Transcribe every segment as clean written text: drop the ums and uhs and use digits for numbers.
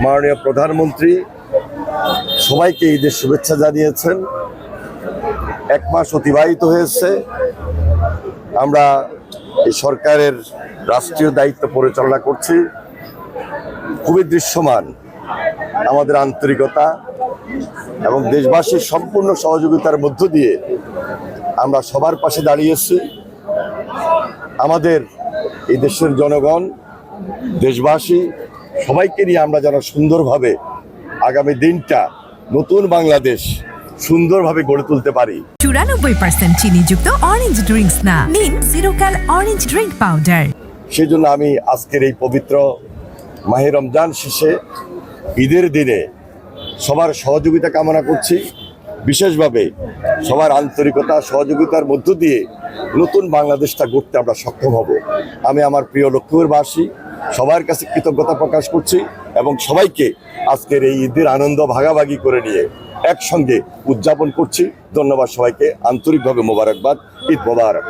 মাননীয় প্রধানমন্ত্রী সবাইকে ঈদের শুভেচ্ছা জানিয়েছেন। এক মাস অতিবাহিত হয়েছে, আমরা এই সরকারের রাষ্ট্রীয় দায়িত্ব পরিচালনা করছি। খুবই দৃশ্যমান আমাদের আন্তরিকতা এবং দেশবাসীর সম্পূর্ণ সহযোগিতার মধ্য দিয়ে আমরা সবার পাশে দাঁড়িয়েছি। আমাদের এই দেশের জনগণ, দেশবাসী সবাইকে নিয়ে আমরা যেন সুন্দরভাবে আগামী দিনটা নতুন বাংলাদেশ সুন্দরভাবে গড়ে তুলতে পারি। 94% চিনিযুক্ত অরেঞ্জ ড্রিঙ্কস না, নিন জিরো ক্যাল অরেঞ্জ ড্রিঙ্ক পাউডার। সেই জন্য আমি আজকের এই পবিত্র মাহে রমজান শেষে ঈদের দিনে সবার সহযোগিতা কামনা করছি। বিশেষভাবে সবার আন্তরিকতা সহযোগিতার মধ্য দিয়ে নতুন বাংলাদেশটা গড়তে আমরা সক্ষম হব। আমি আমার প্রিয় লক্ষ্মীপুরবাসী সবার কাছে কৃতজ্ঞতা প্রকাশ করছি এবং সবাইকে আজকের এই ঈদের আনন্দ ভাগাভাগি করে নিয়ে একসঙ্গে উদযাপন করছি। ধন্যবাদ সবাইকে, আন্তরিকভাবে মোবারকবাদ। ঈদ মোবারক।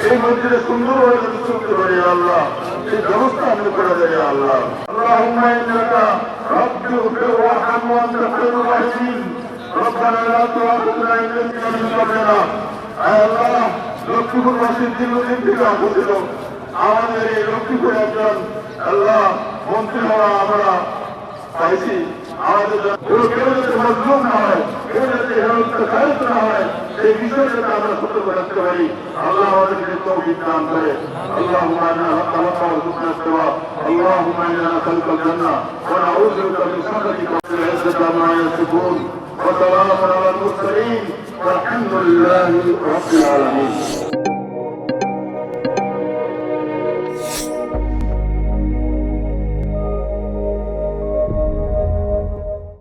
এই মন্দিরে সুন্দরভাবে চলতে পারি আল্লাহ, সেই ব্যবস্থা আমরা করে দেয় আল্লাহ। আল্লাহুম্মা ইন্নাকা রাব্বুল রাহমান ওয়া আনতা খায়রুর রাহিমিন। রব্বানা লা তুআখিযনা ইন নাসিনা। আল্লাহ, লক্ষ্মীপুরবাসীর দীর্ঘদিন থেকে অবহেলিত আমাদের এই লক্ষ্মীপুর একজন আল্লাহ মন্ত্রী হওয়া আমরা পাইছি। আমাদের কেউ যাতে মজলুম না হয়, কেউ যাতে হেরত না হয়, সেই বিষয়টা আমরা সতর্ক রাখতে পারি। আল্লাহ আমাদেরকে তৌফিক দান করে। আল্লাহুম্মা ইন্না নাসআলুকা হুসনাল ইসতিওয়া, আল্লাহুম্মা ইন্না নাসআলুকাল জান্নাহ ওয়া নাউযু বিকা মিন সাখাতিকা ওয়া মিন ইজ্জাতি মা ইয়াসিফুন ওয়া সালামুন আলাল মুরসালিন ওয়ালহামদুলিল্লাহি রাব্বিল আলামিন।